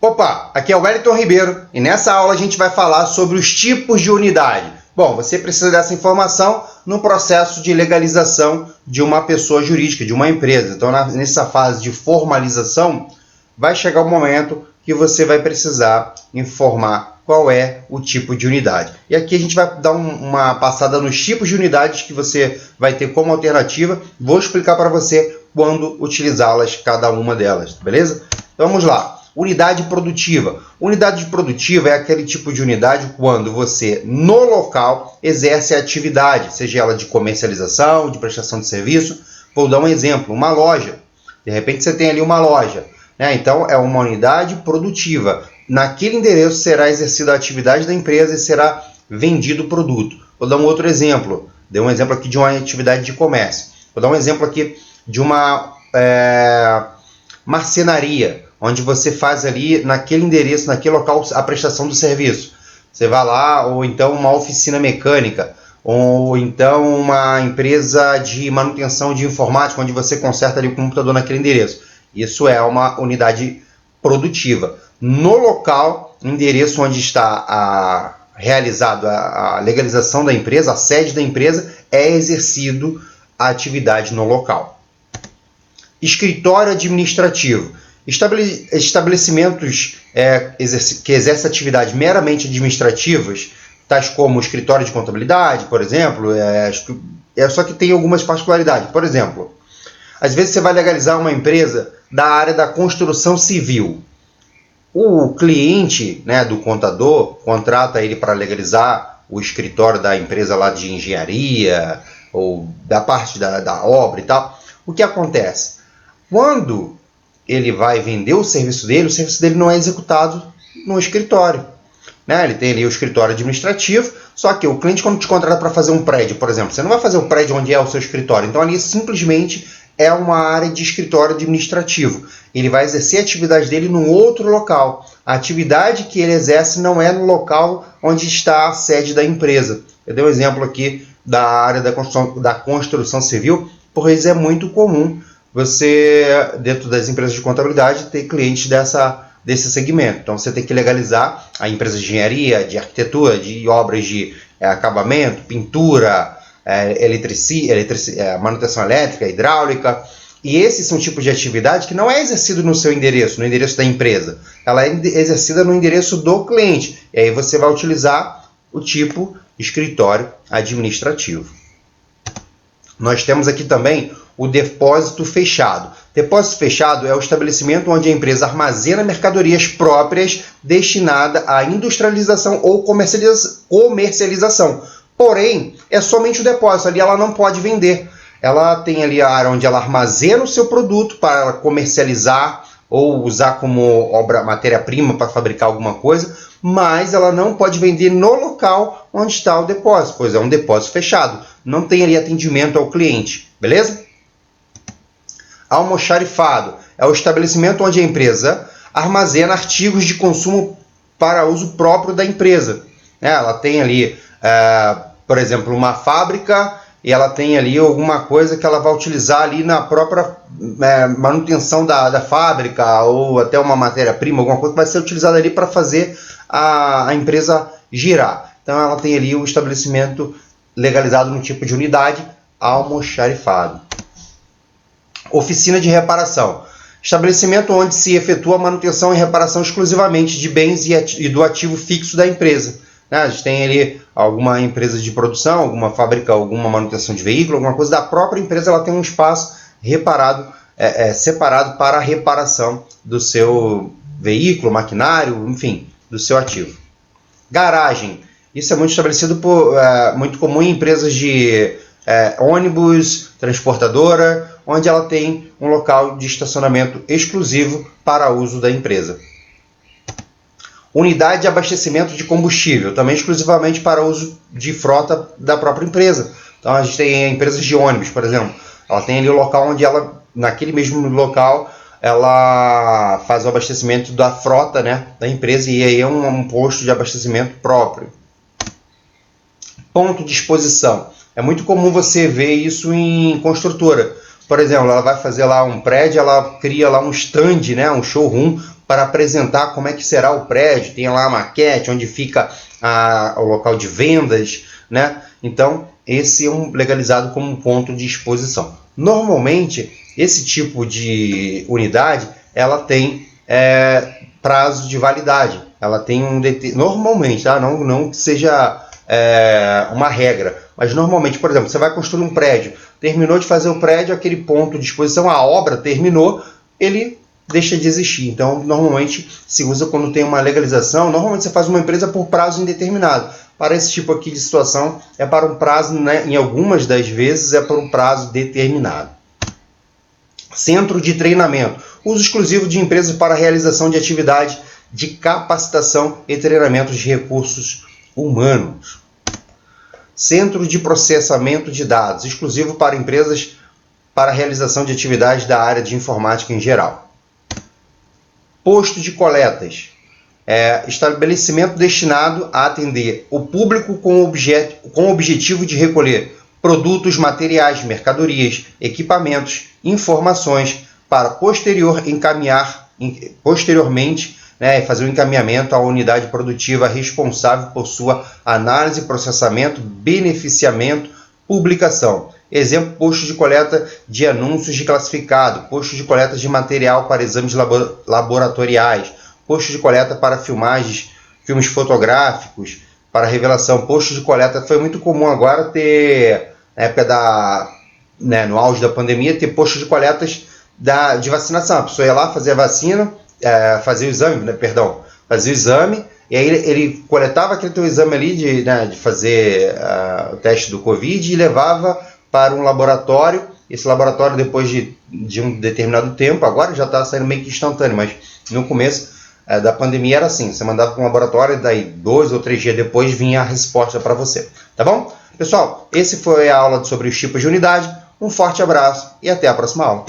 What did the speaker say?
Opa, aqui é o Wellington Ribeiro e nessa aula a gente vai falar sobre os tipos de unidade. Bom, você precisa dessa informação no processo de legalização de uma pessoa jurídica, de uma empresa. Então, nessa fase de formalização, vai chegar o momento que você vai precisar informar qual é o tipo de unidade. E aqui a gente vai dar uma passada nos tipos de unidades que você vai ter como alternativa. Vou explicar para você quando utilizá-las, cada uma delas, beleza? Então, vamos lá. Unidade produtiva. Unidade produtiva é aquele tipo de unidade quando você, no local, exerce a atividade, seja ela de comercialização, de prestação de serviço. Vou dar um exemplo, uma loja. De repente você tem ali uma loja, né? Então é uma unidade produtiva. Naquele endereço será exercida a atividade da empresa e será vendido o produto. Vou dar um outro exemplo. Dei um exemplo aqui de uma atividade de comércio. Vou dar um exemplo aqui de uma marcenaria, onde você faz ali naquele endereço, naquele local, a prestação do serviço. Você vai lá, ou então uma oficina mecânica, ou então uma empresa de manutenção de informática, onde você conserta ali o computador naquele endereço. Isso é uma unidade produtiva. No local, endereço onde está realizado a legalização da empresa, a sede da empresa, é exercido a atividade no local. Escritório administrativo. Estabelecimentos que exercem atividades meramente administrativas, tais como escritório de contabilidade, por exemplo, só que tem algumas particularidades. Por exemplo, às vezes você vai legalizar uma empresa da área da construção civil. O cliente, né, do contador contrata ele para legalizar o escritório da empresa lá de engenharia ou da parte da obra e tal. O que acontece? Quando ele vai vender o serviço dele não é executado no escritório, né? Ele tem ali o escritório administrativo, só que o cliente, quando te contrata para fazer um prédio, por exemplo, você não vai fazer o prédio onde é o seu escritório, então ali simplesmente é uma área de escritório administrativo. Ele vai exercer a atividade dele num outro local. A atividade que ele exerce não é no local onde está a sede da empresa. Eu dei um exemplo aqui da área da construção civil, pois é muito comum você, dentro das empresas de contabilidade, ter clientes desse segmento. Então, você tem que legalizar a empresa de engenharia, de arquitetura, de obras de acabamento, pintura, manutenção elétrica, hidráulica. E esses são tipos de atividade que não é exercido no seu endereço, no endereço da empresa. Ela é exercida no endereço do cliente. E aí você vai utilizar o tipo escritório administrativo. Nós temos aqui também o depósito fechado. Depósito fechado é o estabelecimento onde a empresa armazena mercadorias próprias destinadas à industrialização ou comercialização. Porém, é somente o depósito, ali ela não pode vender. Ela tem ali a área onde ela armazena o seu produto para comercializar ou usar como matéria-prima para fabricar alguma coisa, mas ela não pode vender no local onde está o depósito, pois é um depósito fechado. Não tem ali atendimento ao cliente, beleza? Almoxarifado é o estabelecimento onde a empresa armazena artigos de consumo para uso próprio da empresa. Ela tem ali, por exemplo, uma fábrica e ela tem ali alguma coisa que ela vai utilizar ali na própria manutenção da fábrica ou até uma matéria-prima, alguma coisa que vai ser utilizada ali para fazer a empresa girar. Então ela tem ali o estabelecimento legalizado no tipo de unidade, almoxarifado. Oficina de reparação. Estabelecimento onde se efetua a manutenção e reparação exclusivamente de bens e do ativo fixo da empresa. A gente tem ali alguma empresa de produção, alguma fábrica, alguma manutenção de veículo, alguma coisa da própria empresa, ela tem um espaço separado para a reparação do seu veículo, maquinário, enfim, do seu ativo. Garagem. Isso é muito estabelecido muito comum em empresas de ônibus, transportadora, onde ela tem um local de estacionamento exclusivo para uso da empresa. Unidade de abastecimento de combustível, também exclusivamente para uso de frota da própria empresa. Então a gente tem empresas de ônibus, por exemplo, ela tem ali o local onde ela, naquele mesmo local, ela faz o abastecimento da frota, né, da empresa, e aí é um posto de abastecimento próprio. Ponto de exposição. É muito comum você ver isso em construtora. Por exemplo, ela vai fazer lá um prédio, ela cria lá um stand, né, um showroom para apresentar como é que será o prédio, tem lá a maquete, onde fica o local de vendas, né? Então, esse é legalizado como um ponto de exposição. Normalmente, esse tipo de unidade, ela tem prazo de validade. Ela tem normalmente, tá? Não que seja uma regra, mas normalmente, por exemplo, você vai construir um prédio, terminou de fazer o prédio, aquele ponto de exposição, a obra terminou, ele deixa de existir. Então, normalmente se usa quando tem uma legalização. Normalmente você faz uma empresa por prazo indeterminado. Para esse tipo aqui de situação, é para um prazo, né, em algumas das vezes é para um prazo determinado. Centro de treinamento. Uso exclusivo de empresas para a realização de atividade de capacitação e treinamento de recursos humanos. Centro de processamento de dados. Exclusivo para empresas para a realização de atividades da área de informática em geral. Posto de coletas. Estabelecimento destinado a atender o público com o objetivo de recolher produtos, materiais, mercadorias, equipamentos, informações para posteriormente, né, fazer o encaminhamento à unidade produtiva responsável por sua análise, processamento, beneficiamento, publicação. Exemplo, posto de coleta de anúncios de classificado, posto de coleta de material para exames laboratoriais, posto de coleta para filmes fotográficos, para revelação, posto de coleta. Foi muito comum agora ter, na época no auge da pandemia, ter postos de coletas de vacinação. A pessoa ia lá fazer a vacina, fazia o exame, fazia o exame, e aí ele coletava aquele teu exame ali de fazer o teste do Covid e levava para um laboratório. Esse laboratório, depois de um determinado tempo, agora já está saindo meio que instantâneo, mas no começo da pandemia era assim, você mandava para um laboratório e daí 2 ou 3 dias depois vinha a resposta para você, tá bom? Pessoal, esse foi a aula sobre os tipos de unidade. Um forte abraço e até a próxima aula.